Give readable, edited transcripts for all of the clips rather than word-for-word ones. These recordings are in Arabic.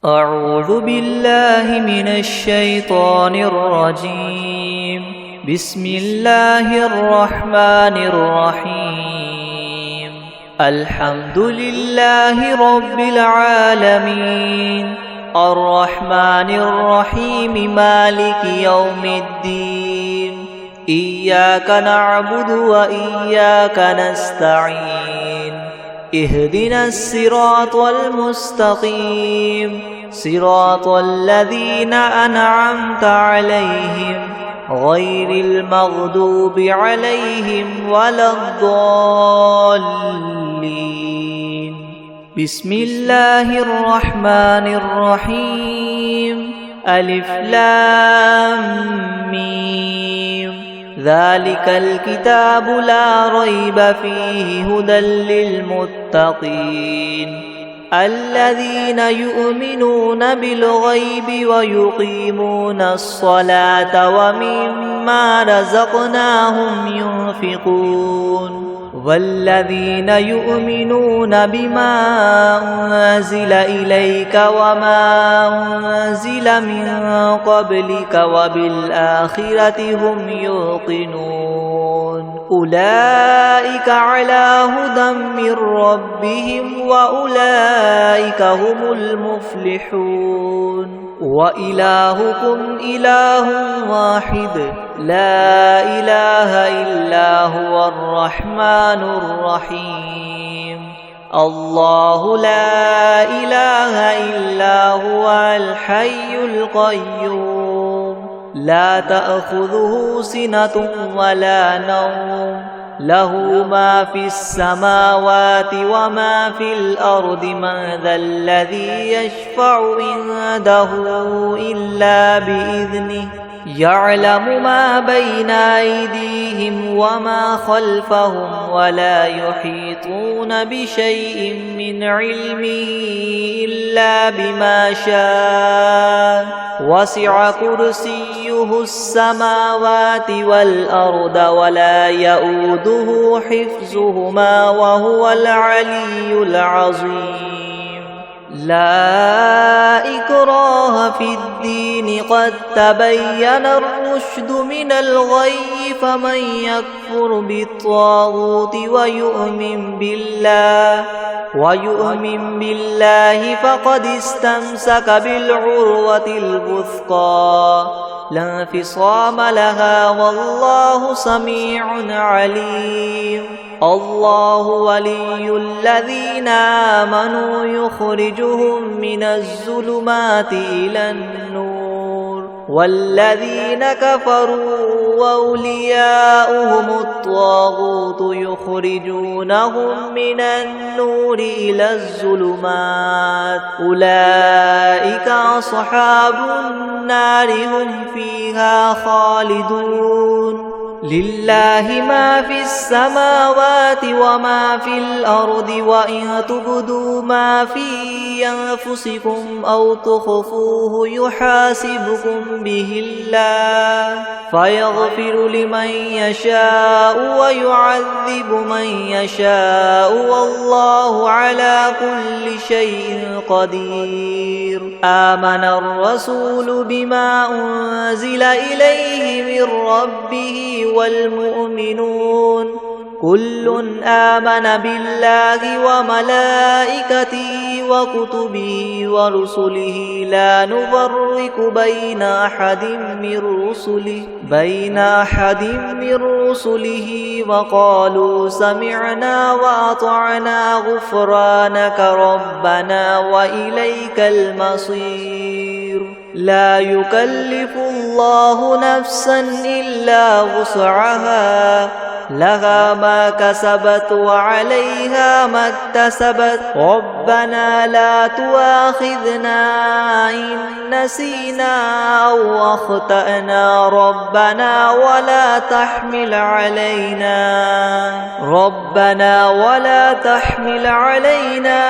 أعوذ بالله من الشيطان الرجيم. بسم الله الرحمن الرحيم. الحمد لله رب العالمين، الرحمن الرحيم، مالك يوم الدين. إياك نعبد وإياك نستعين. اهدنا الصراط المستقيم، صراط الذين أنعمت عليهم غير المغضوب عليهم ولا الضالين. بسم الله الرحمن الرحيم. ألف لام ميم. ذلك الكتاب لا ريب فيه هدى للمتقين الذين يؤمنون بالغيب ويقيمون الصلاة ومما رزقناهم ينفقون والذين يؤمنون بما أنزل إليك وما أنزل من قبلك وبالآخرة هم يوقنون أولئك على هدى من ربهم وأولئك هم المفلحون. وإلهكم إله واحد لا إله إلا هو الرحمن الرحيم. الله لا إله إلا هو الحي القيوم لا تأخذه سنة ولا نوم له ما في السماوات وما في الأرض. من ذا الذي يشفع عنده إلا بإذنه يعلم ما بين أيديهم وما خلفهم ولا يحيطون بشيء من علمه إلا بما شاء. وسع كرسيه السماوات والأرض ولا يؤوده حفظهما وهو العلي العظيم. لا إكراه في الدين قد تبين الرشد من الغي. فمن يكفر بالطاغوت ويؤمن بالله فقد استمسك بالعروة الوثقى لا انفصام لها والله سميع عليم. الله ولي الذين آمنوا يخرجهم من الظلمات إلى النور والذين كفروا وأولياؤهم الطاغوت يخرجونهم من النور إلى الظلمات. أولئك أصحاب النار هم فيها خالدون. لله ما في السماوات وما في الأرض وإن تبدوا ما في أنفسكم أو تخفوه يحاسبكم به الله فيغفر لمن يشاء ويعذب من يشاء والله على كل شيء قدير. آمن الرسول بما أنزل إليه من ربه والمؤمنون كل آمن بالله وملائكته وكتبه ورسله لا نفرق بين أحد من رسله وقالوا سمعنا وأطعنا غفرانك ربنا وإليك المصير. لا يكلف الله نفسا إلا وسعها لها ما كسبت وعليها ما اكتسبت. ربنا لا تؤاخذنا إن نسينا أو أخطأنا ربنا ولا تحمل علينا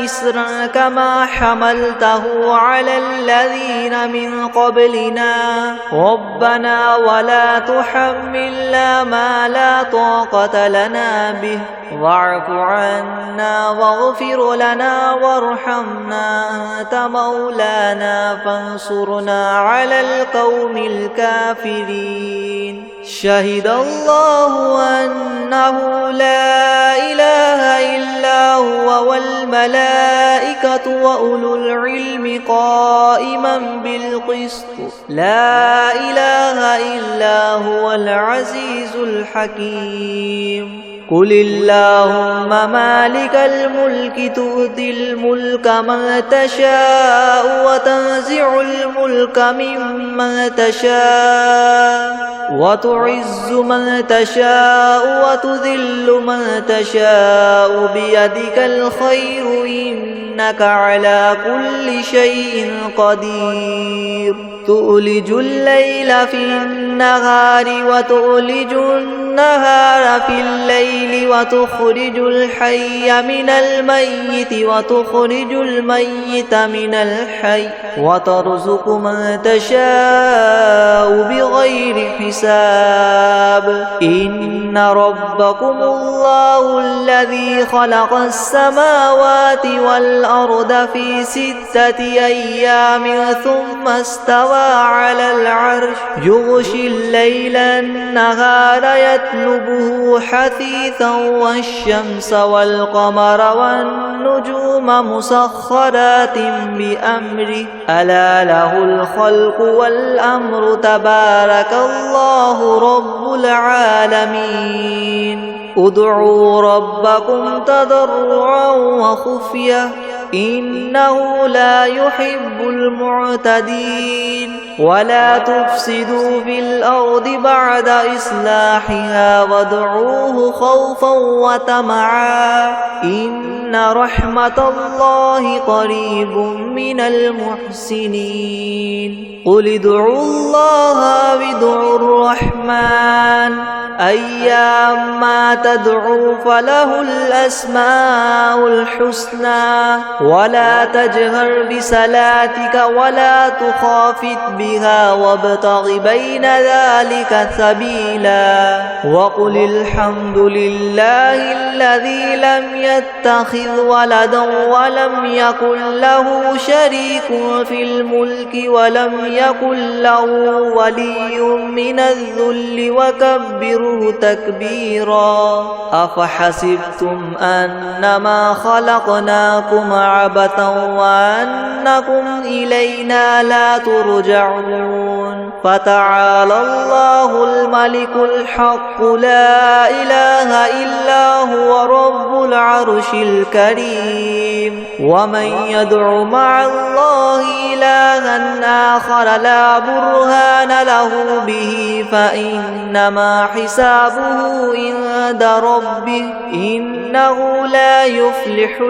إسرا كما حملته على الذين من قبلنا ربنا ولا تحملنا ما لا لا طاقة لنا به واعف عنا واغفر لنا وارحمنا أنت مولانا فانصرنا على القوم الكافرين. شهد الله أنه لا إله إلا هو والملائكة وأولو العلم قائما بالقسط لا إله إلا هو العزيز الحكيم. قل اللهم مالك الملك تؤتي الملك من تشاء وتنزع الملك ممن تشاء وتعز من تشاء وتذل من تشاء بيدك الخير إنك على كل شيء قدير. تؤلج الليل في النهار وتؤلج النهار في الليل وتخرج الحي من الميت وتخرج الميت من الحي وترزق من تشاء بغير حساب. إن ربكم الله الذي خلق السماوات والأرض في 6 أيام ثم استوى على العرش يغشي الليل النهار يطلبه حثيثا والشمس والقمر والنجوم مسخرات بأمره ألا له الخلق والأمر تبارك الله رب العالمين. ادعوا ربكم تضرعا وخفية إنه لا يحب المعتدين. ولا تفسدوا في الأرض بعد إصلاحها وادعوه خوفا وطمعا إن رحمة الله قريب من المحسنين. قل ادعوا الله وادعوا الرحمن أيما تدعوا فله الأسماء الحسنى ولا تجهر بصلاتك ولا تخافت بها وابتغ بين ذلك سبيلا. وقل الحمد لله الذي لم يتخذ ولدا ولم يكن له شريك في الملك ولم يكن له ولي من الذل وكبره تكبيرا. أفحسبتم أنما خلقناكم عبثا وأنكم إلينا لا ترجعون. فتعالى الله الملك الحق لا إله إلا هو رب العرش الكريم. ومن يدع مع الله إلها آخر لا برهان له به فإنما حسابه عند ربه إنه لا يفلح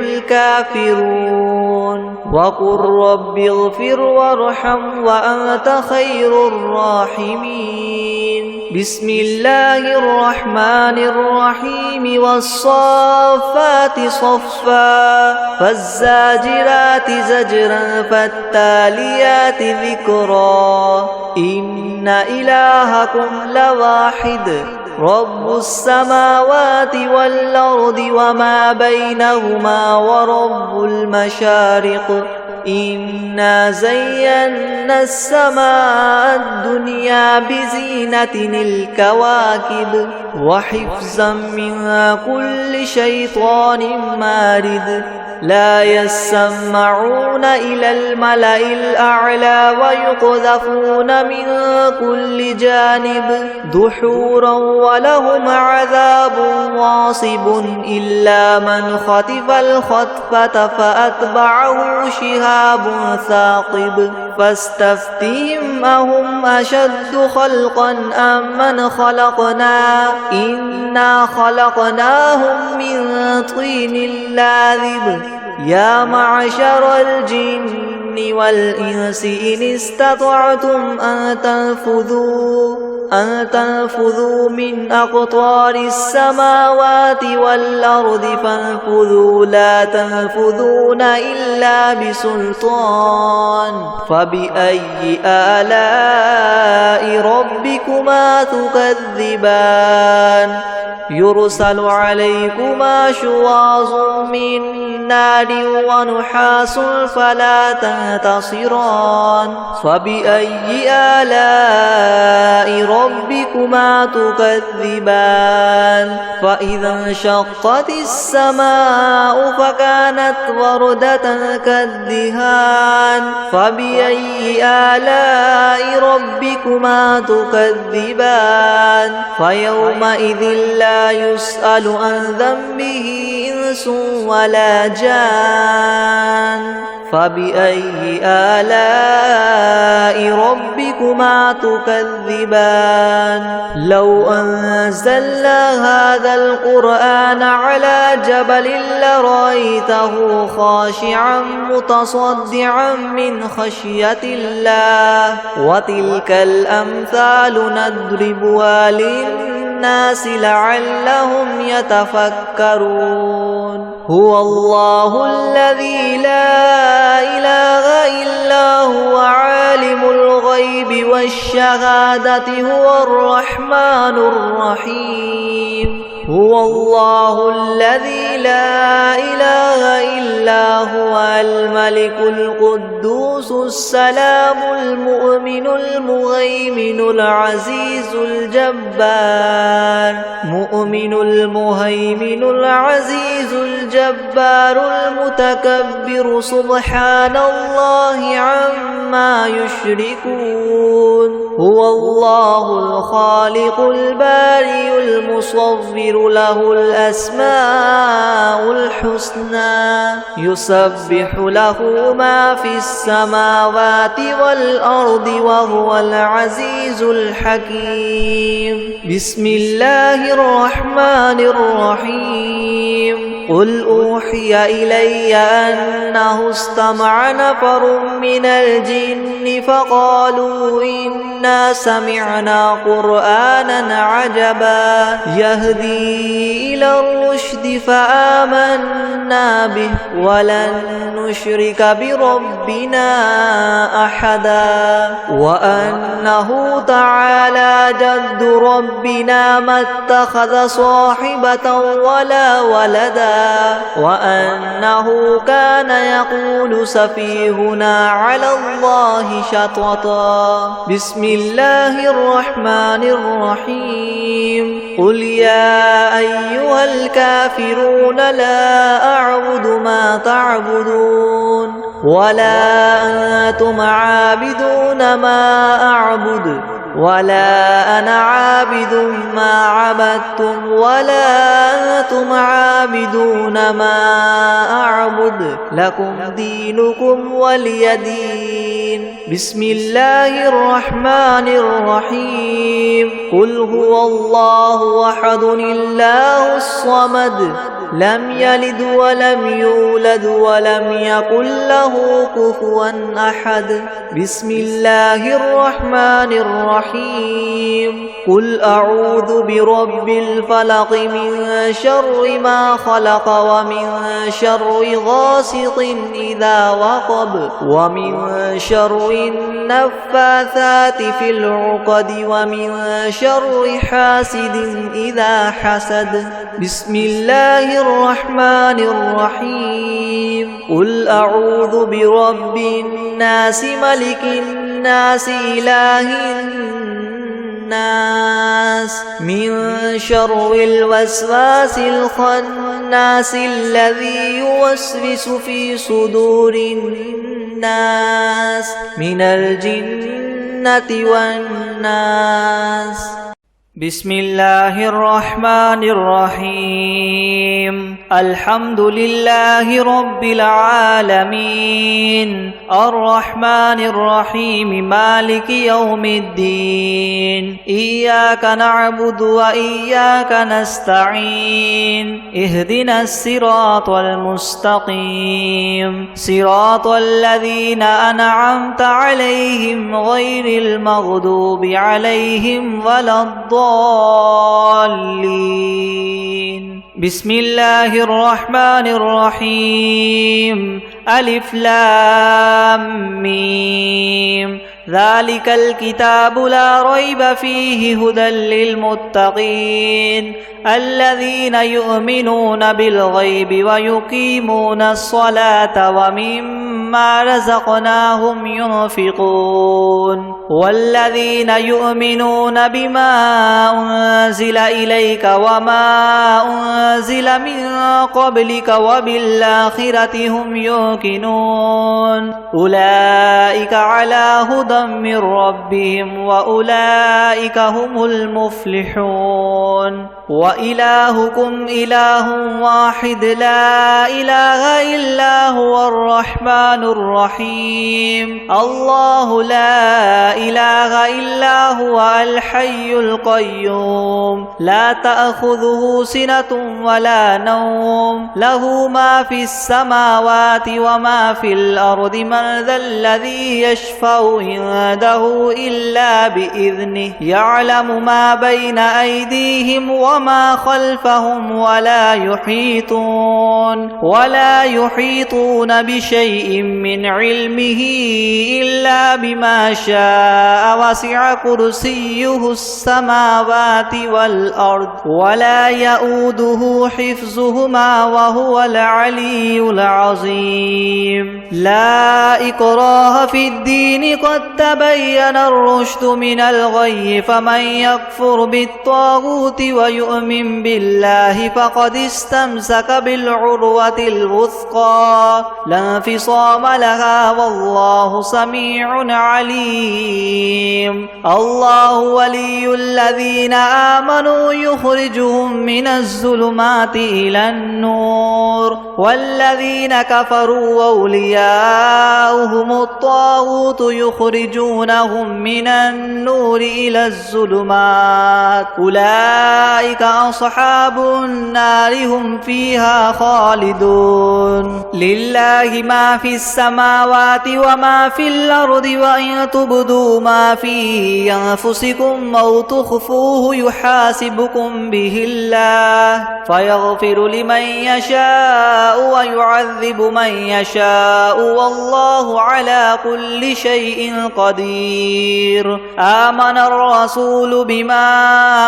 الكافرون. وقل رب اغفر وارحم وأنت خير الراحمين. بسم الله الرحمن الرحيم والصافات صفا فالزاجرات زجرا فالتاليات ذكرا. إن إلهكم لواحد رب السماوات والأرض وما بينهما ورب المشارق. إنا زينا السماء الدنيا بزينة الكواكب وحفظا من كل شيطان مارد. لا يسمعون إلى الملأ الأعلى ويقذفون من كل جانب دحورا ولهم عذاب واصب إلا من خطف الخطفة فأتبعه شهاب ثاقب. فاستفتهم أهم أشد خلقا أم من خلقنا إنا خلقناهم من طين لاذب. يا معشر الجن والإنس إن استطعتم أن تنفذوا من أقطار السماوات والأرض فانفذوا لا تنفذون إلا بسلطان فبأي آلاء ربكما تكذبان يرسل عليكما شواظ من نار ونحاس فلا تنتصران فبأي آلاء ربكما تكذبان فإذا انشقت السماء فكانت وردة كالدهان فبأي آلاء ربكما تكذبان فيومئذ لا يسأل عن ذنبه إنس ولا جان فبأي آلاء ربكما تكذبان لو أنزلنا هذا القرآن على جبل لرأيته خاشعا متصدعا من خشية الله وتلك الأمثال نضربها للناس لعلهم يتفكرون هو الله الذي لا إله إلا هو عالم الغيب والشهادة هو الرحمن الرحيم هو الله الذي لا إله إلا هو الملك القدوس السلام المؤمن المهيمن العزيز الجبار مؤمن المهيمن العزيز الجبار المتكبر سبحان الله عما يشركون هو الله الخالق البارئ المصور له الأسماء الحسنى يسبح له ما في السماوات والأرض وهو العزيز الحكيم بسم الله الرحمن الرحيم قل أوحي إلي أنه استمع نفر من الجن فقالوا إنا سمعنا قرآنا عجبا يهدي إلى الرشد فآمنا به ولن نشرك بربنا أحدا وأنه تعالى جد ربنا ما اتخذ صاحبة ولا ولدا وأنه كان يقول سفيهنا على الله شططا بسم الله الرحمن الرحيم قل يا أيها الكافرون لا أعبد ما تعبدون ولا أنتم عابدون ما أعبد ولا أنا عابد ما عبدتم ولا أنتم عابدون ما أعبد لكم دينكم ولي دين بسم الله الرحمن الرحيم قل هو الله أحد الله الصمد لم يلد ولم يولد ولم يكن له كفوا أحد بسم الله الرحمن الرحيم قل أعوذ برب الفلق من شر ما خلق ومن شر غاسق إذا وقب ومن شر النفاثات في العقد ومن شر حاسد إذا حسد بسم الله الرحمن الرحيم قل أعوذ برب الناس ملك الناس إله الناس من شر الوسواس الخناس الذي يوسوس في صدور الناس من الجنة والناس بسم الله الرحمن الرحيم الحمد لله رب العالمين الرحمن الرحيم مالك يوم الدين إياك نعبد وإياك نستعين اهدنا الصراط المستقيم صراط الذين أنعمت عليهم غير المغضوب عليهم ولا الضالين بسم الله الرحمن الرحيم ألف لام ميم ذلك الكتاب لا ريب فيه هدى للمتقين الذين يؤمنون بالغيب ويقيمون الصلاة ومما رزقناهم ينفقون والذين يؤمنون بما أنزل إليك وما أنزل من قبلك وبالآخرة هم يوقنون أولئك على هدى من ربهم وأولئك هم المفلحون وإلهكم إله واحد لا إله إلا هو الرحمن الرحيم الله لا إله إلا هو الحي القيوم لا تأخذه سنة ولا نوم له ما في السماوات وما في الأرض من ذا الذي يشفع عنده إلا بإذنه يعلم ما بين أيديهم وما خلفهم ولا يحيطون بشيء من علمه إلا بما شاء وسع كرسيه السماوات والأرض ولا يؤوده حفظهما وهو العلي العظيم لا إكراه في الدين قد تبين الرشد من الغي فمن يكفر بالطاغوت ويؤمن بالله فقد استمسك بالعروة الوثقى لا انفصام لها والله سميع عليم الله ولي الذين آمنوا يخرجهم من الظلمات إلى النور والذين كفروا أولياؤهم الطاغوت يخرجونهم من النور إلى الظلمات أولئك أصحاب النار هم فيها خالدون لله ما في السماوات وما في الأرض وإن تبدوا ما في أنفسكم أو تخفوه يحاسبكم به الله فيغفر لمن يشاء ويعذب من يشاء والله على كل شيء قدير آمن الرسول بما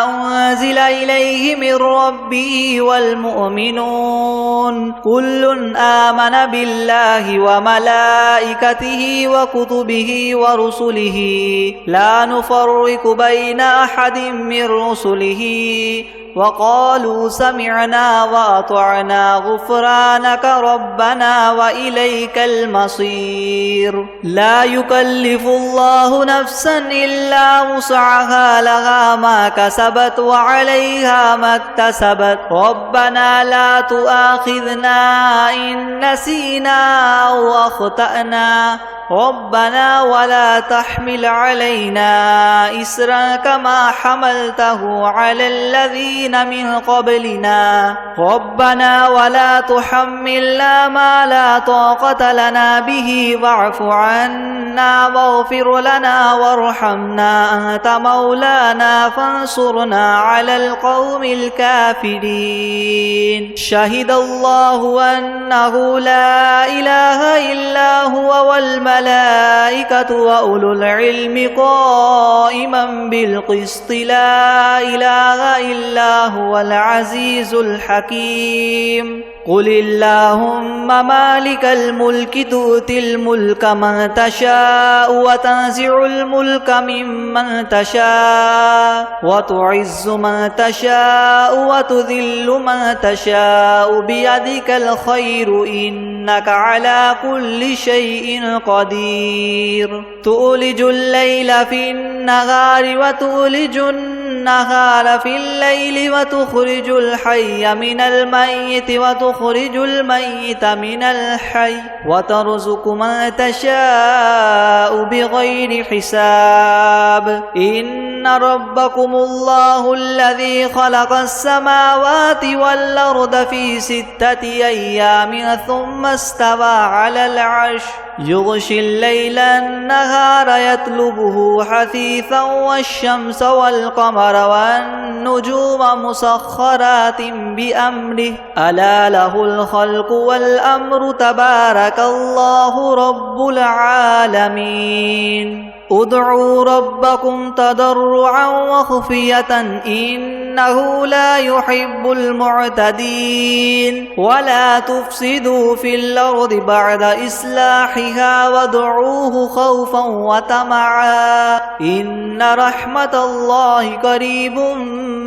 أنزل إليه من ربه والمؤمنون كل آمن بالله وملائكته وكتبه ورسله لا نفرق بين أحد من رسله وقالوا سمعنا وأطعنا غفرانك ربنا وإليك المصير لا يكلف الله نفسا إلا وسعها لها ما كسبت وعليها ما اكتسبت ربنا لا تؤاخذنا إن نسينا أو أخطأنا ربنا ولا تحمل علينا إسرا كما حملته على الذين من قبلنا ربنا ولا تحملنا ما لا طاقة لنا به واعف عنا واغفر لنا وارحمنا أنت مولانا فانصرنا على القوم الكافرين شهد الله أنه لا إله إلا هو والملائكة وأولو العلم قائما بالقسط لا إله إلا هو العزيز الحكيم قل اللهم مالك الملك تؤتي الملك من تشاء وتنزع الملك ممن تشاء وتعز من تشاء وتذل من تشاء بيدك الخير إنك على كل شيء قدير تولج الليل في النهار وتولج النهار النهار في الليل وتخرج الحي من الميت وتخرج الميت من الحي وترزق من تشاء بغير حساب إن ربكم الله الذي خلق السماوات والأرض في 6 أيام ثم استوى على العرش يغشي الليل النهار يطلبه حثيثا والشمس والقمر والنجوم مسخرات بأمره ألا له الخلق والأمر تبارك الله رب العالمين ادعوا ربكم تضرعا وخفية إنه لا يحب المعتدين ولا تفسدوا في الأرض بعد إصلاحها وادعوه خوفا وطمعا إن رحمة الله قريب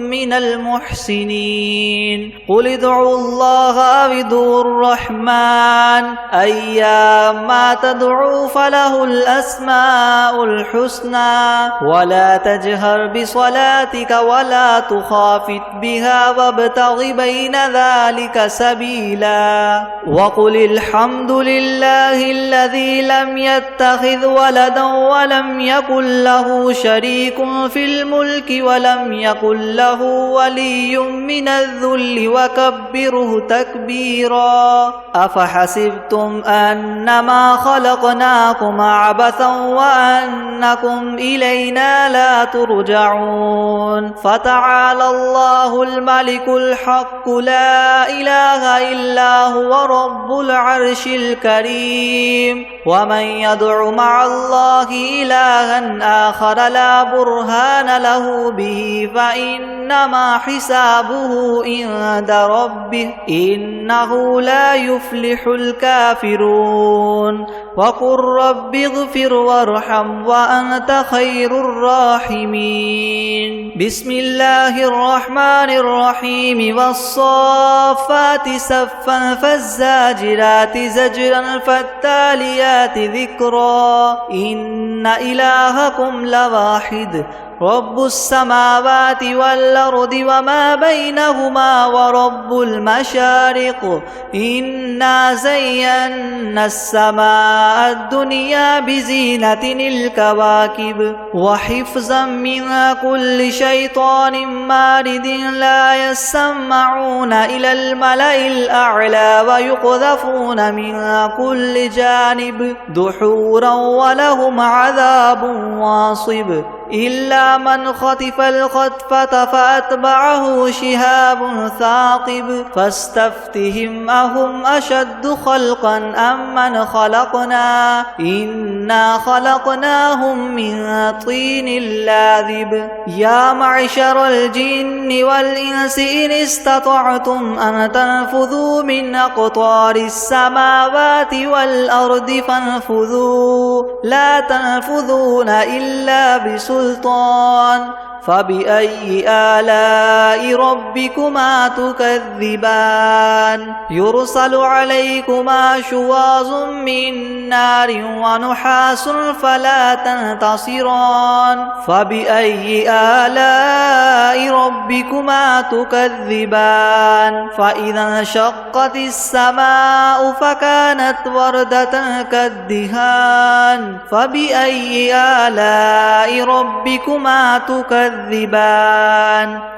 من المحسنين قل ادعوا الله أو ادعوا الرحمن أيما تدعوا فله الأسماء الحسنى ولا تجهر بصلاتك ولا تخافت بها وابتغ بين ذلك سبيلا وقل الحمد لله الذي لم يتخذ ولدا ولم يكن له شريك في الملك ولم يكن له ولي من الذل وكبره تكبيرا أفحسبتم أنما خلقناكم عبثا وأنكم إلينا لا ترجعون فتعالى الله الملك الحق لا إله إلا هو رب العرش الكريم ومن يدع مع الله إلها آخر لا برهان له به فإنما حسابه عند ربه إنه لا يفلح الكافرون وقل رب اغفر وارحم وأنت خير الراحمين بسم الله الرحمن الرحيم والصافات صفا فالزاجرات زجرا فالتاليات ذكرا إن إلهكم لواحد رب السماوات والأرض وما بينهما ورب المشارق إنا زينا السماء الدنيا بزينة الكواكب وحفظا من كل شيطان مارد لا يسمعون إلى الملأ الأعلى ويقذفون من كل جانب دحورا ولهم عذاب واصب إلا من خطف الخطفة فأتبعه شهاب ثاقب فاستفتهم أهم أشد خلقا أم من خلقنا إنا خلقناهم من طين لاذب يا معشر الجن والإنس إن استطعتم أن تنفذوا من أقطار السماوات والأرض فانفذوا لا تنفذون إلا بسلطان فبأي آلاء ربكما تكذبان يرسل عليكما شواظ من نار ونحاس فلا تنتصران فبأي آلاء ربكما تكذبان فإذا انشقت السماء فكانت وردة كالدهان فبأي آلاء ربكما تكذبان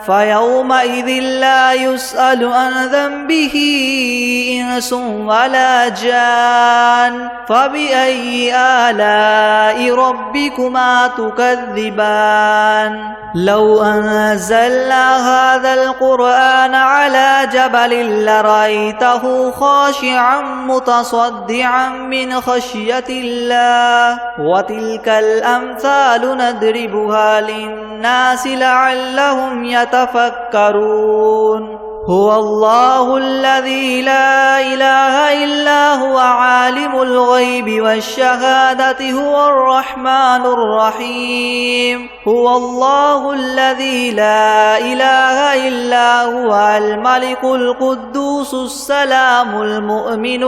فيومئذ لا يسأل عن ذنبه إنس ولا جان فبأي آلاء ربكما تكذبان لو أنزلنا هذا القرآن على جبل لرأيته خاشعا متصدعا من خشية الله وتلك الأمثال نضربها للناس لعلهم يتفكرون هو الله الذي لا إله إلا هو عالم الغيب والشهادة هو الرحمن الرحيم هو الله الذي لا إله إلا هو الملك القدوس السلام المؤمن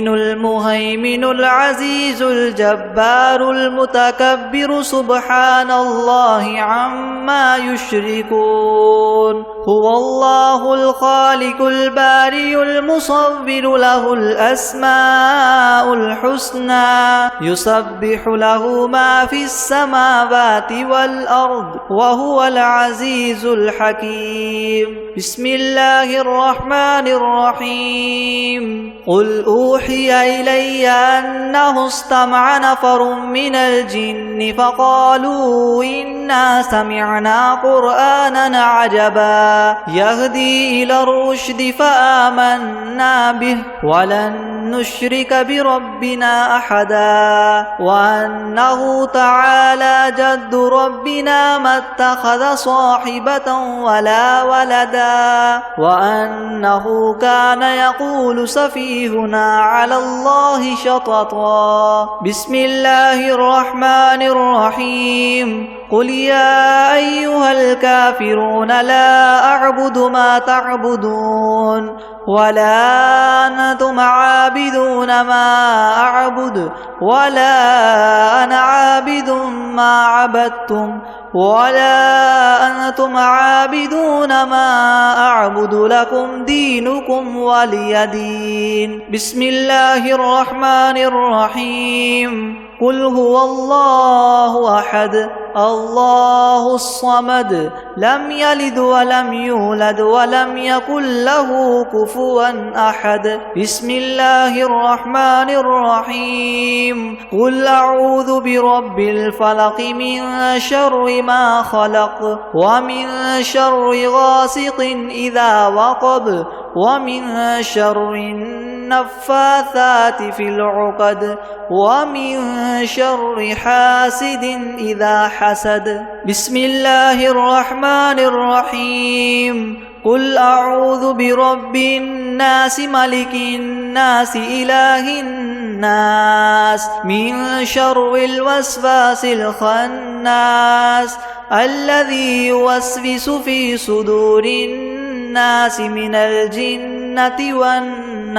المهيمن العزيز الجبار المتكبر سبحان الله عما يشركون هو الله الخالق البارئ المصور له الأسماء الحسنى يسبح له ما في السماوات والأرض وهو العزيز الحكيم بسم الله الرحمن الرحيم قل أوحي إلي أنه استمع نفر من الجن فقالوا إنا سمعنا قرآنا عجبا يهدي إلى الرشد فآمنا به ولن نشرك بربنا أحدا وأنه تعالى جد ربنا ما اتخذ صاحبة ولا ولدا وأنه كان يقول سفيهنا على الله شططا بسم الله الرحمن الرحيم قل يا أيها الكافرون لا أعبد ما تعبدون ولا أنتم عابدون ما أعبد ولا أنا عابد ما عبدتم ولا أنتم عابدون ما أعبد لكم دينكم ولي دين بسم الله الرحمن الرحيم قل هو الله أحد الله الصمد لم يلد ولم يولد ولم يكن له كفوا أحد بسم الله الرحمن الرحيم قل أعوذ برب الفلق من شر ما خلق ومن شر غاسق إذا وقب ومن شر النفاثات في العقد ومن شر حاسد إذا حسد بسم الله الرحمن الرحيم قل أعوذ برب الناس ملك الناس إله الناس من شر الوسواس الخناس الذي يوسوس في صدور الناس من الجنة والناس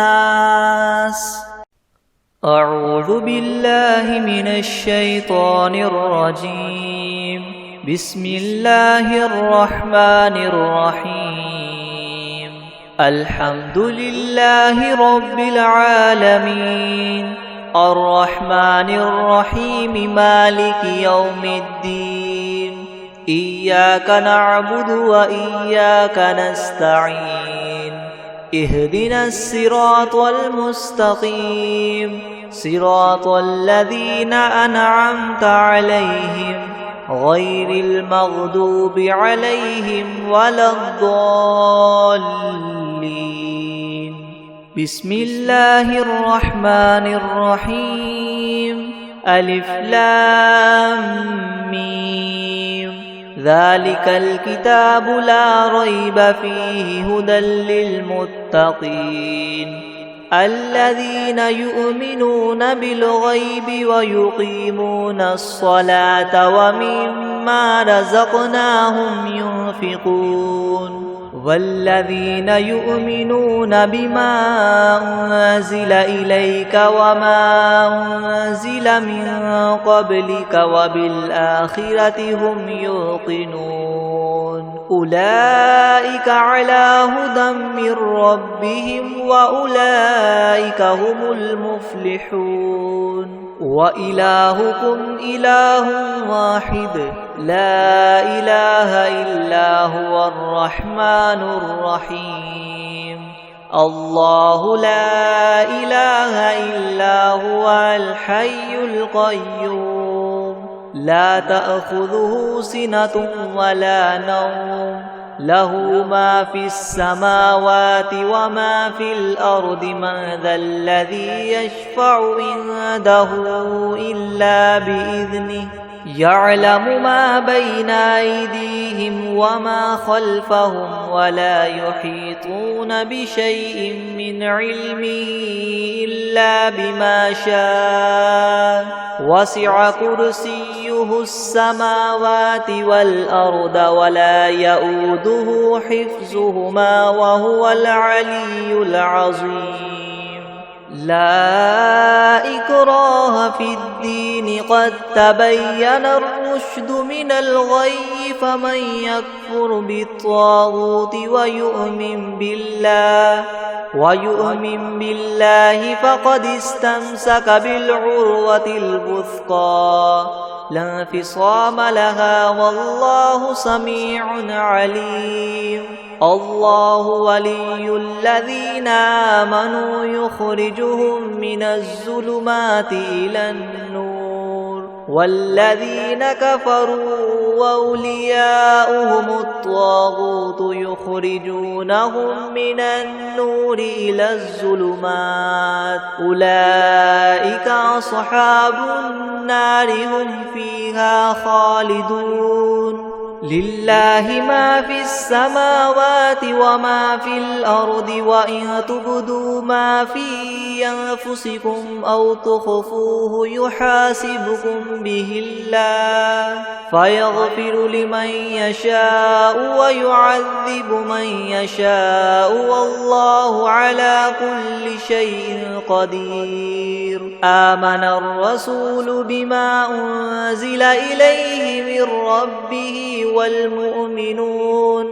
أعوذ بالله من الشيطان الرجيم بسم الله الرحمن الرحيم الحمد لله رب العالمين الرحمن الرحيم مالك يوم الدين إياك نعبد وإياك نستعين اهدنا الصراط المستقيم صراط الذين أنعمت عليهم غير المغضوب عليهم ولا الضالين بسم الله الرحمن الرحيم ألف لام ميم ذلك الكتاب لا ريب فيه هدى للمتقين الذين يؤمنون بالغيب ويقيمون الصلاة ومما رزقناهم ينفقون والذين يؤمنون بما أنزل إليك وما أنزل من قبلك وبالآخرة هم يوقنون أولئك على هدى من ربهم وأولئك هم المفلحون وإلهكم إله واحد لا إله إلا هو الرحمن الرحيم الله لا إله إلا هو الحي القيوم لا تأخذه سنة ولا نوم له ما في السماوات وما في الأرض من ذا الذي يشفع عنده إلا بإذنه يعلم ما بين أيديهم أيديهم وما خلفهم ولا يحيطون بشيء من علمه إلا بما شاء وسع كرسيه السماوات والأرض ولا يؤوده حفظهما وهو العلي العظيم لا إكراه في الدين قد تبين الرشد من الغي فمن يكفر بالطاغوت ويؤمن بالله فقد استمسك بالعروة الوثقى لا انفصام لها والله سميع عليم الله ولي الذين آمنوا يخرجهم من الظلمات إلى النور والذين كفروا وأولياؤهم الطاغوت يخرجونهم من النور إلى الظلمات أولئك أصحاب النار هم فيها خالدون لله ما في السماوات وما في الأرض وإن تبدوا ما في أنفسكم أو تخفوه يحاسبكم به الله فيغفر لمن يشاء ويعذب من يشاء والله على كل شيء قدير آمن الرسول بما أنزل إليه من ربه والمؤمنون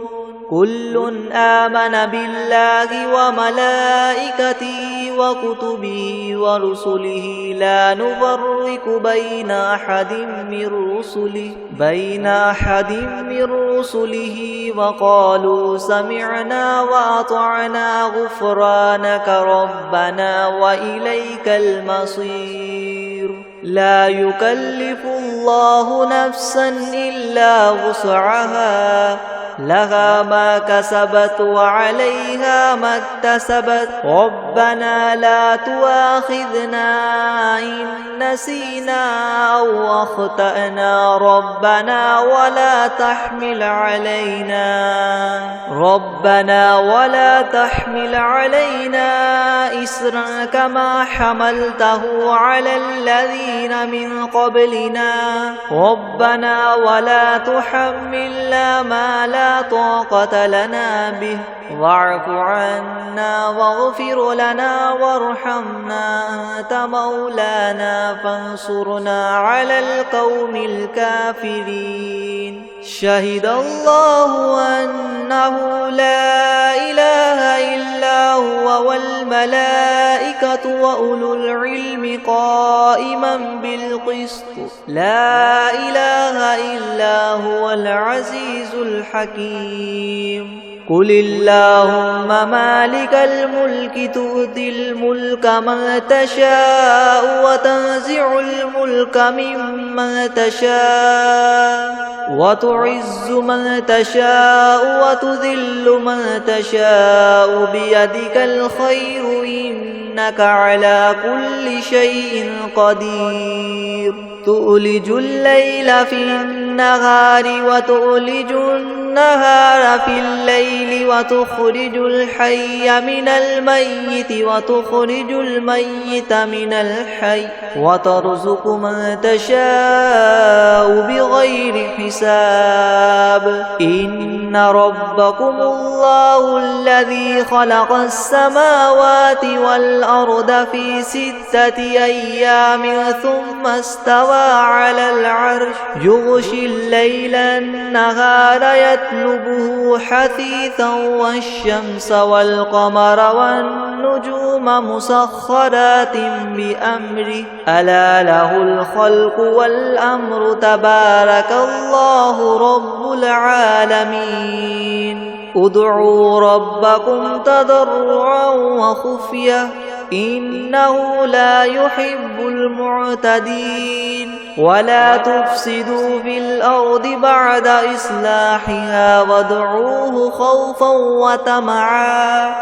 كل آمن بالله وملائكته وكتبه ورسله لا نفرق بين أحد من رسله وقالوا سمعنا وأطعنا غفرانك ربنا وإليك المصير لا يكلف الله نفسا إلا وسعها لها ما كسبت وعليها ما اكتسبت ربنا لا تؤاخذنا إن نسينا أو أخطأنا ربنا ولا تحمل علينا إسرا كما حملته على الذين من قبلنا ربنا ولا تحملنا ما لا طاقة لنا به واعف عنا واغفر لنا وارحمنا أنت مولانا فانصرنا على القوم الكافرين شهد الله أنه لا إله إلا هو والملائكة وأولو العلم قائما بالقسط لا إله إلا هو العزيز الحكيم قل اللهم مالك الملك تؤتي الملك من تشاء وتنزع الملك ممن تشاء وتعز من تشاء وتذل من تشاء بيدك الخير إنك على كل شيء قدير تؤلج الليل في النهار وتؤلج النهار في الليل وتخرج الحي من الميت وتخرج الميت من الحي وترزق من تشاء بغير حساب إن ربكم الله الذي خلق السماوات والأرض في 6 أيام ثم استوى على العرش يغشي الليل النهار يطلبه حثيثا والشمس والقمر والنجوم مسخرات بأمره ألا له الخلق والأمر تبارك الله رب العالمين ادعوا ربكم تضرعا وخفية إنه لا يحب المعتدين ولا تفسدوا في الأرض بعد إصلاحها وادعوه خوفا وطمعا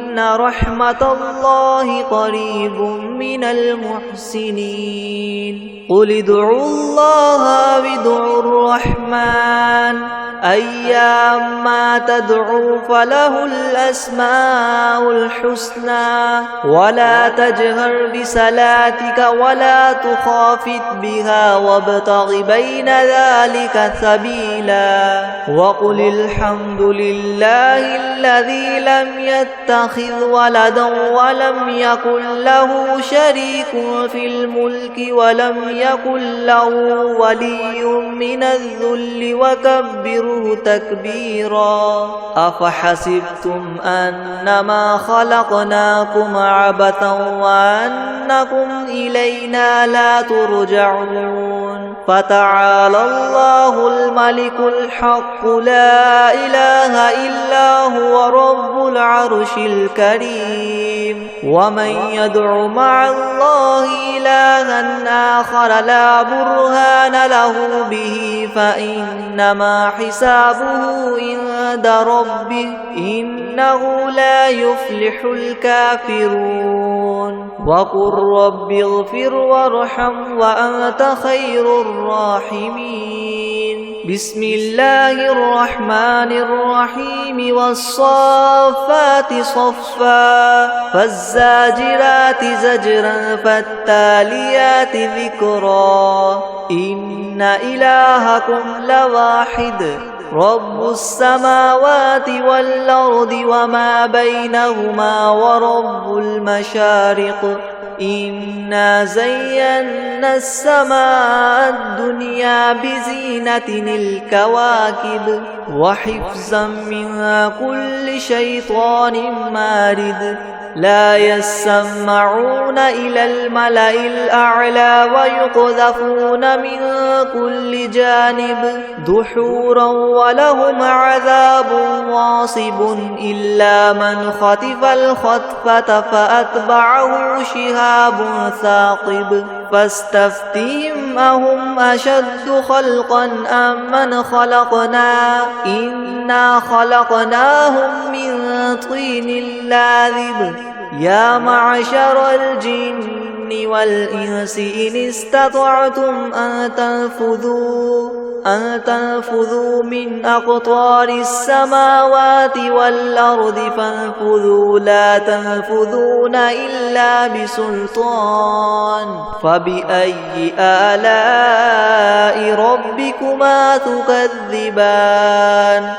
إن رحمة الله قريب من المحسنين قل ادعوا الله أو ادعوا الرحمن أيما تدعوا فله الأسماء الحسنى ولا تجهر بصلاتك ولا تخافت بها وابتغ بين ذلك سبيلا وقل الحمد لله الذي لم يتخذ ولدا ولم يكن له شريك في الملك ولم يكن له ولي من الذل وكبره تكبيرا أفحسبتم أنما خلقناكم عبثا وأنكم إلينا لا ترجعون فتعالى الله الملك الحق لا إله إلا هو رب العرش الكريم ومن يدع مع الله إلها آخر لا برهان له به فإنما حسابه عند ربه إنه لا يفلح الكافرون وقل رب اغفر وارحم وأنت خير الراحمين بسم الله الرحمن الرحيم والصافات صفا فالزاجرات زجرا فالتاليات ذكرا إن إلهكم لواحد رب السماوات والأرض وما بينهما ورب المشارق إنا زينا السماء الدنيا بزينة الكواكب وحفظا من كل شيطان مارد لا يسمعون إلى الملأ الأعلى ويقذفون من كل جانب دحورا ولهم عذاب واصب إلا من خطف الخطفة فأتبعه شهاب ثاقب فاستفتهم أهم أشد خلقا أم من خلقنا إنا خلقناهم من طين لاذب يا معشر الجن والإنس إن استطعتم أن تنفذوا من أقطار السماوات والأرض فانفذوا لا تنفذون إلا بسلطان فبأي آلاء ربكما تكذبان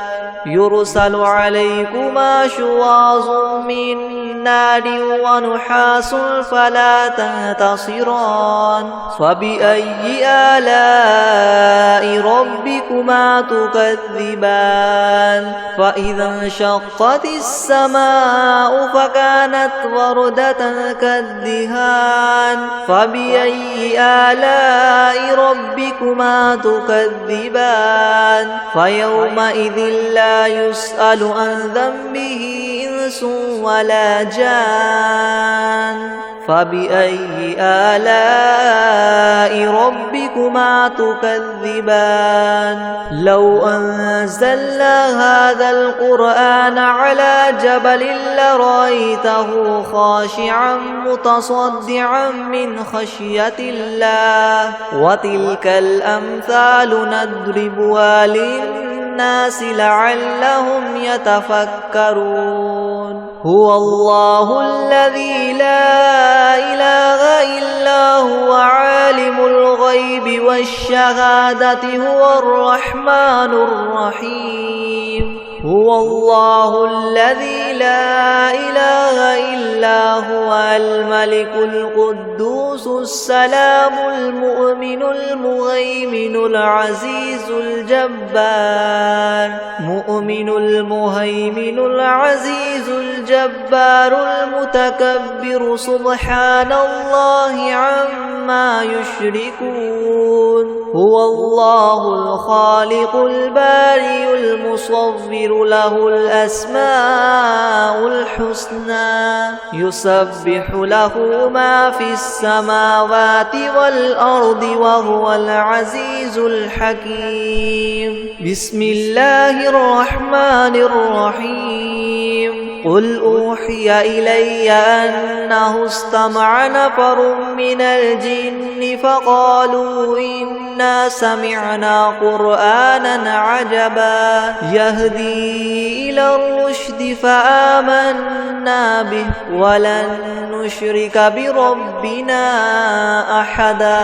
يرسل عليكما شواظ من نار ونحاس فلا تنتصران فبأي آلاء ربكما تكذبان فإذا انشقت السماء فكانت وردة كالدهان فبأي آلاء ربكما تكذبان فيومئذ لا يسأل عن ذنبه إنس ولا جان فبأي آلاء ربكما تكذبان لو أنزلنا هذا القرآن على جبل لرأيته خاشعا متصدعا من خشية الله وتلك الأمثال نضربها للناس لعلهم يتفكرون هو الله الذي لا إله إلا هو عالم الغيب والشهادة هو الرحمن الرحيم هو الله الذي لا إله إلا هو الملك القدوس السلام المؤمن المهيمن العزيز الجبار مؤمن المهيمن العزيز الجبار المتكبر سبحان الله عما يشركون هو الله الخالق البارئ المصور له الأسماء الحسنى يسبح له ما في السماوات والأرض وهو العزيز الحكيم بسم الله الرحمن الرحيم قل أوحي إلي أنه استمع نفر من الجن فقالوا إنا سمعنا قرآنا عجبا يهدي إلى الرشد فآمنا به ولن نشرك بربنا أحدا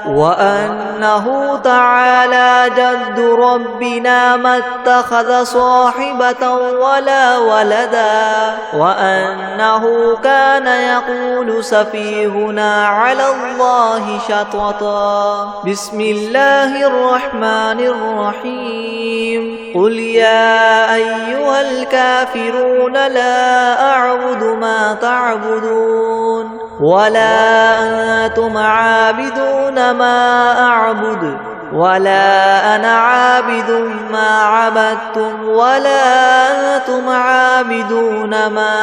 وأنه تعالى جد ربنا ما اتخذ صاحبة ولا ولدا وأنه كان يقول سفيهنا على الله شططا بسم الله الرحمن الرحيم قل يا أيها الكافرون لا أعبد ما تعبدون ولا أنتم عابدون ما أعبد ولا أنا عابد ما عبدتم ولا أنتم عابدون ما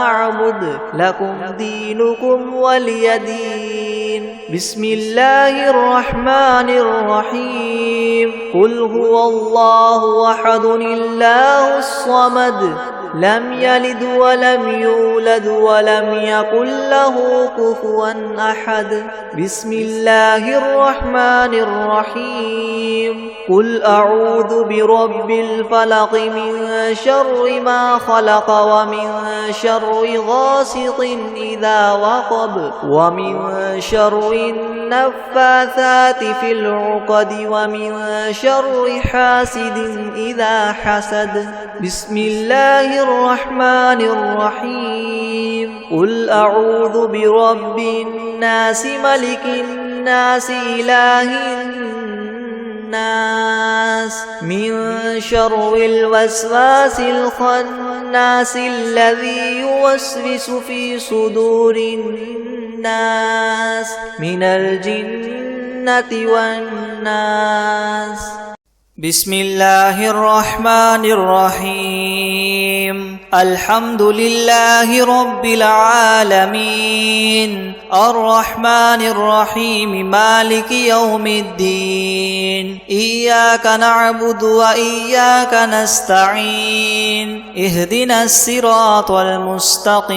أعبد لكم دينكم ولي دين بسم الله الرحمن الرحيم قل هو الله أحد الله الصمد لم يلد ولم يولد ولم يكن له كفوا أحد بسم الله الرحمن الرحيم قل أعوذ برب الفلق من شر ما خلق ومن شر غاسق إذا وقب ومن شر النفاثات في العقد ومن شر حاسد إذا حسد بسم الله الرحمن الرحيم قل أعوذ برب الناس ملك الناس إله الناس من شر الوسواس الخناس الذي يوسوس في صدور الناس من الجنة والناس بسم الله الرحمن الرحيم الحمد لله رب العالمين الرحمن الرحيم مالك يوم الدين إياك نعبد وإياك نستعين اهدنا الصراط المستقيم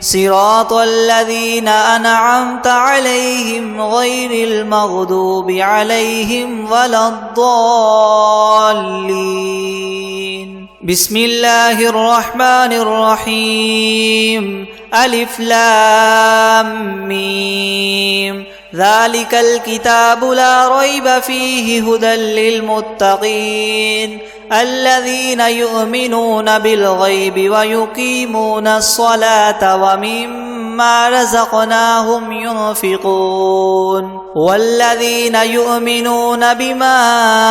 صراط الذين أنعمت عليهم غير المغضوب عليهم ولا الضالين بسم الله الرحمن الرحيم ألف لام ميم ذلك الكتاب لا ريب فيه هدى للمتقين الذين يؤمنون بالغيب ويقيمون الصلاة ومما رزقناهم ينفقون والذين يؤمنون بما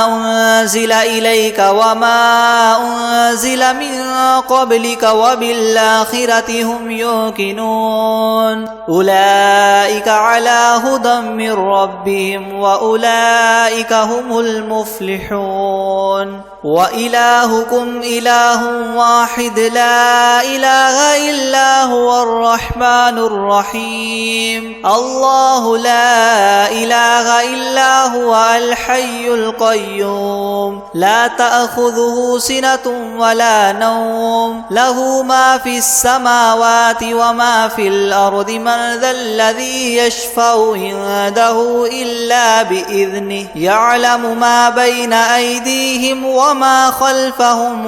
أنزل إليك وما أنزل من قبلك وبالآخرة هم يوقنون أولئك على هدى من ربهم وأولئك هم المفلحون وإلهكم إله واحد لا إله إلا هو الرحمن الرحيم الله لا إله إلا هو الحي القيوم لا تأخذه سنة ولا نوم له ما في السماوات وما في الأرض من ذا الذي يشفع عنده إلا بإذنه يعلم ما بين أيديهم وما خلفهم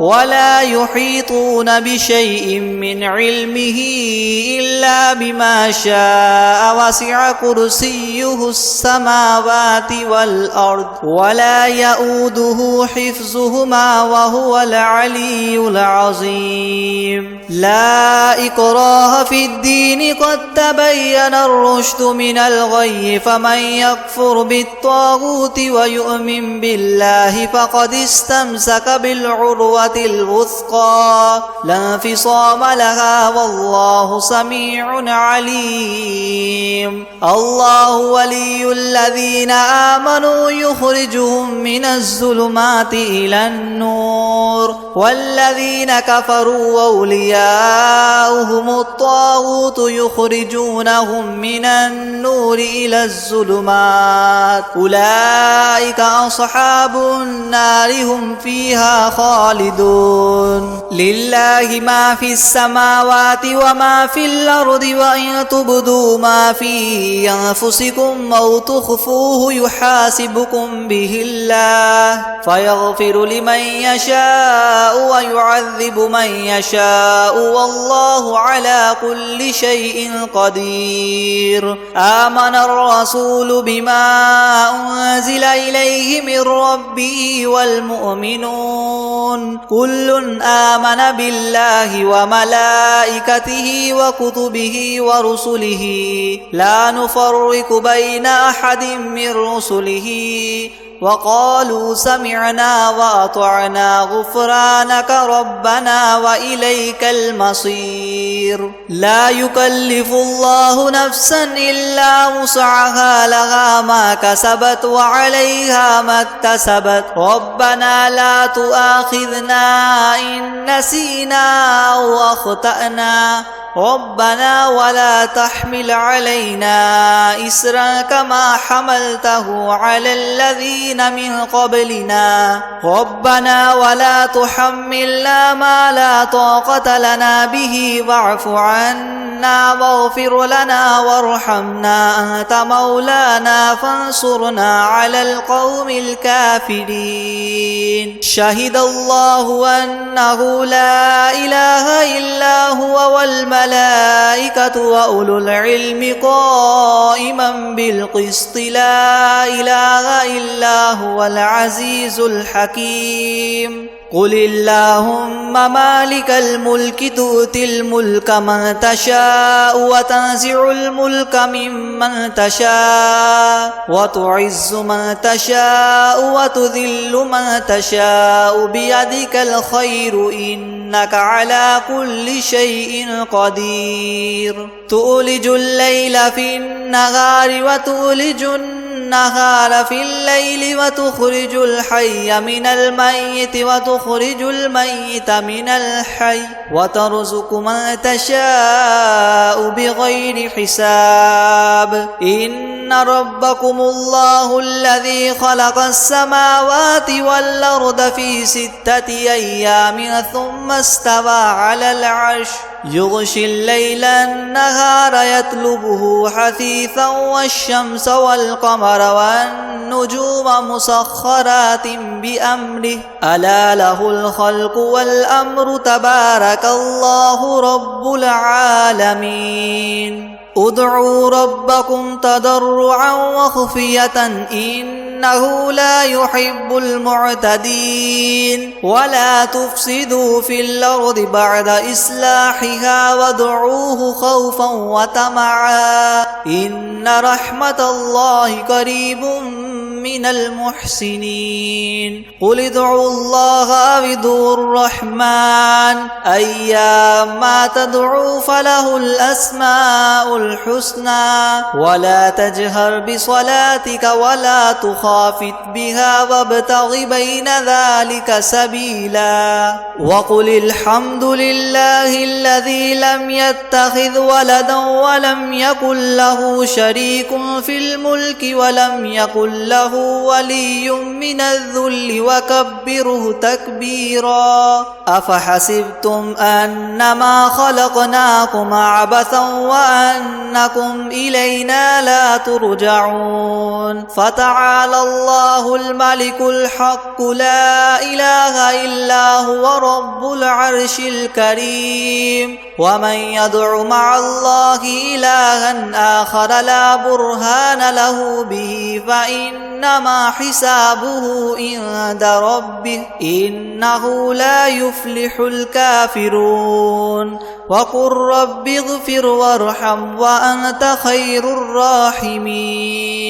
ولا يحيطون بشيء من علمه إلا بما شاء وسع كرسيه السماوات والأرض ولا يؤوده حفظهما وهو العلي العظيم لا إكراه في الدين قد تبين الرشد من الغي فمن يكفر بالطاغوت ويؤمن بالله فقد استمسك بالعروة الوثقى لا انفصام لها والله سميع عليم الله ولي الذين آمنوا يخرجهم من الظلمات إلى النور والذين كفروا أولياؤهم الطاغوت يخرجونهم من النور إلى الظلمات أولئك أصحاب النار هم فيها خالدون لله ما في السماوات وما في الأرض وإن تبدوا ما في أنفسكم أو تخفوه يحاسبكم به الله فيغفر لمن يشاء ويعذب من يشاء والله على كل شيء قدير آمن الرسول بما أنزل إليه من ربه والمؤمنون كل آمن بالله وملائكته وكتبه ورسله لا نفرق بين أحد من رسله وقالوا سمعنا وأطعنا غفرانك ربنا وإليك المصير لا يكلف الله نفسا إلا وسعها لها ما كسبت وعليها ما اكتسبت ربنا لا تؤاخذنا إن نسينا أو أخطأنا ربنا ولا تحمل علينا إسرا كما حملته على الذين من قبلنا ربنا ولا تحملنا ما لا طاقة لنا به واعف عنا واغفر لنا وارحمنا أنت مولانا فانصرنا على القوم الكافرين شهد الله أنه لا إله إلا هو والملائكة وأولو العلم قائما بالقسط لا إله إلا هو العزيز الحكيم قل اللهم مالك الملك تؤتي الملك من تشاء وتنزع الملك ممن تشاء وتعز من تشاء وتذل من تشاء بيدك الخير إنك على كل شيء قدير تولج الليل في النهار وتولج النهار في الليل وتخرج الحي من الميت وتخرج الميت من الحي وترزق من تشاء بغير حساب إن ربكم الله الذي خلق السماوات والأرض في 6 أيام ثم استوى على العرش يغشي الليل النهار يطلبه حثيثا والشمس والقمر والنجوم مسخرات بأمره ألا له الخلق والأمر تبارك الله رب العالمين ادعوا ربكم تضرعا وخفية إنه لا يحب المعتدين ولا تفسدوا في الأرض بعد إصلاحها وادعوه خوفا وطمعا إن رحمة الله قريب من المحسنين قل ادعوا الله أو ادعوا الرحمن أيما تدعوا فله الأسماء الحسنى ولا تجهر بصلاتك ولا تخافت بها وابتغ بين ذلك سبيلا وقل الحمد لله الذي لم يتخذ ولدا ولم يكن له شريك في الملك ولم يكن له ولي من الذل وكبره تكبيرا أفحسبتم أنما خلقناكم عبثا وأنكم إلينا لا ترجعون فتعالى الله الملك الحق لا إله إلا هو رب العرش الكريم ومن يدع مع الله إلها آخر لا برهان له به فإنما حسابه عند ربه إنه لا يفلح الكافرون وقل رب اغفر وارحم وأنت خير الراحمين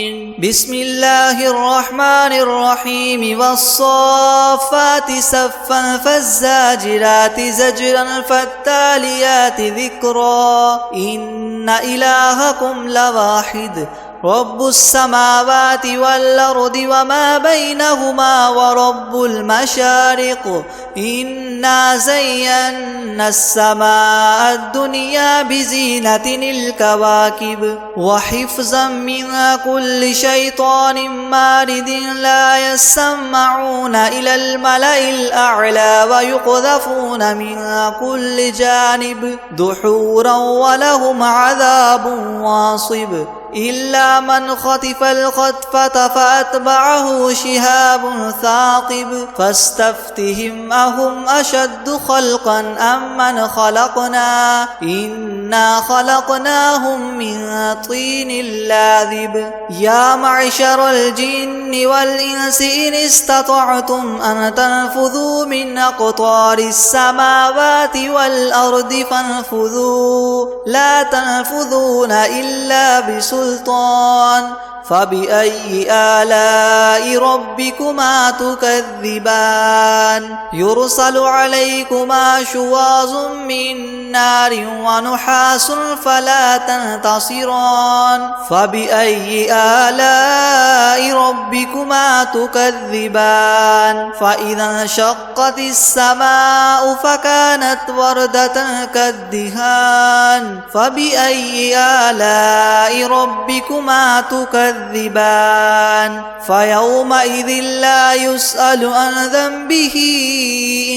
بسم الله الرحمن الرحيم والصافات صفا فالزاجرات زجرا فالتاليات ذكرا إن إلهكم لواحد رب السماوات والأرض وما بينهما ورب المشارق إنا زينا السماء الدنيا بزينة الكواكب وحفظا من كل شيطان مارد لا يسمعون إلى الملأ الأعلى ويقذفون من كل جانب دحورا ولهم عذاب واصب إلا من خطف الخطفة فأتبعه شهاب ثاقب فاستفتهم أهم أشد خلقا أم من خلقنا إنا خلقناهم من طين لاذب يا معشر الجن والإنس إن استطعتم أن تنفذوا من أقطار السماوات والأرض فانفذوا لا تنفذون إلا بسلطان فبأي آلاء ربكما تكذبان يرسل عليكما شواظ من نار ونحاس فلا تنتصران فبأي آلاء ربكما تكذبان فإذا انشقت السماء فكانت وردة كالدهان فبأي آلاء ربكما تكذبان فيومئذ لا يسأل عن ذنبه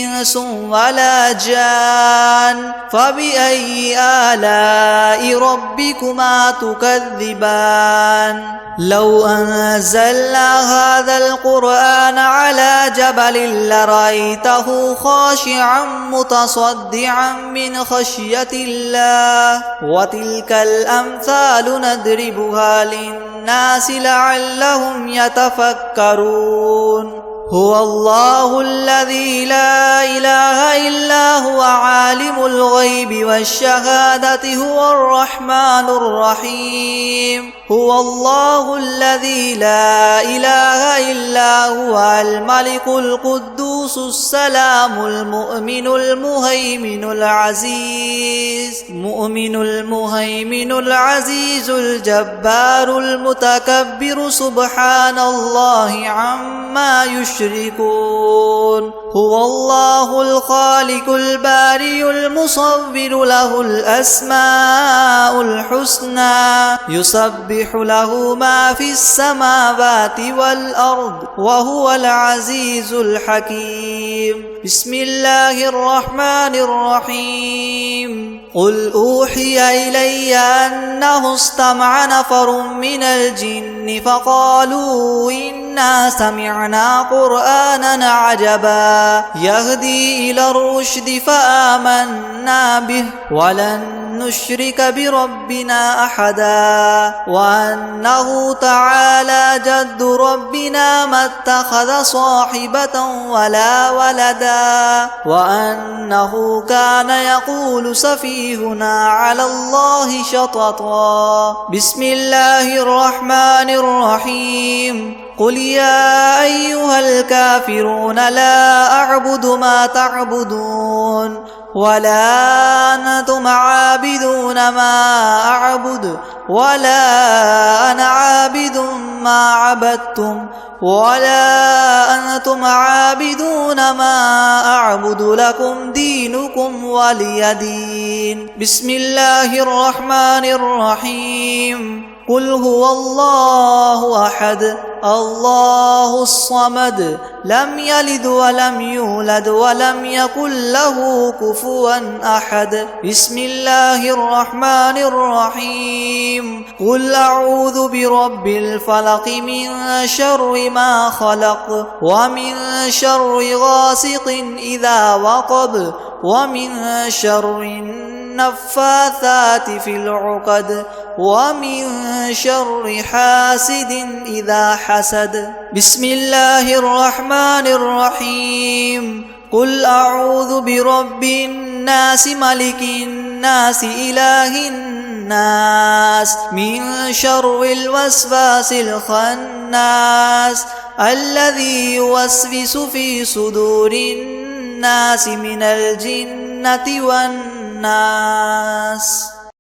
إنس ولا جان فبأي آلاء ربكما تكذبان لو أنزلنا هذا القرآن على جبل لرأيته خاشعا متصدعا من خشية الله وتلك الأمثال نضربها للناس لعلهم يتفكرون هو الله الذي لا إله إلا هو عالم الغيب والشهادة هو الرحمن الرحيم هو الله الذي لا إله إلا هو الملك القدوس السلام المؤمن المهيمن العزيز الجبار المتكبر سبحان الله عما يشركون هو الله الخالق البارئ المصور له الأسماء الحسنى يسبح له ما في السماوات والأرض وهو العزيز الحكيم بسم الله الرحمن الرحيم قل أوحي إلي أنه استمع نفر من الجن فقالوا إنا سمعنا قرآنا عجبا يهدي إلى الرشد فآمنا به ولن نشرك بربنا أحدا وأنه تعالى جد ربنا ما اتخذ صاحبة ولا ولدا وأنه كان يقول سفيهنا على الله شططا بسم الله الرحمن الرحيم قل يا أيها الكافرون لا أعبد ما تعبدون ولا أنتم عابدون ما أعبد ولا أنا عابد ما عبدتم ولا أنتم عابدون ما أعبد لكم دينكم ولي دين بسم الله الرحمن الرحيم قل هو الله أحد الله الصمد لم يلد ولم يولد ولم يكن له كفوا أحد بسم الله الرحمن الرحيم قل أعوذ برب الفلق من شر ما خلق ومن شر غاسق إذا وقب ومن شر النفاثات في العقد ومن شر حاسد إذا حسد بسم الله الرحمن الرحيم قل أعوذ برب الناس ملك الناس إله الناس من شر الوسواس الخناس الذي يوسوس في صدور الناس من الجنة والناس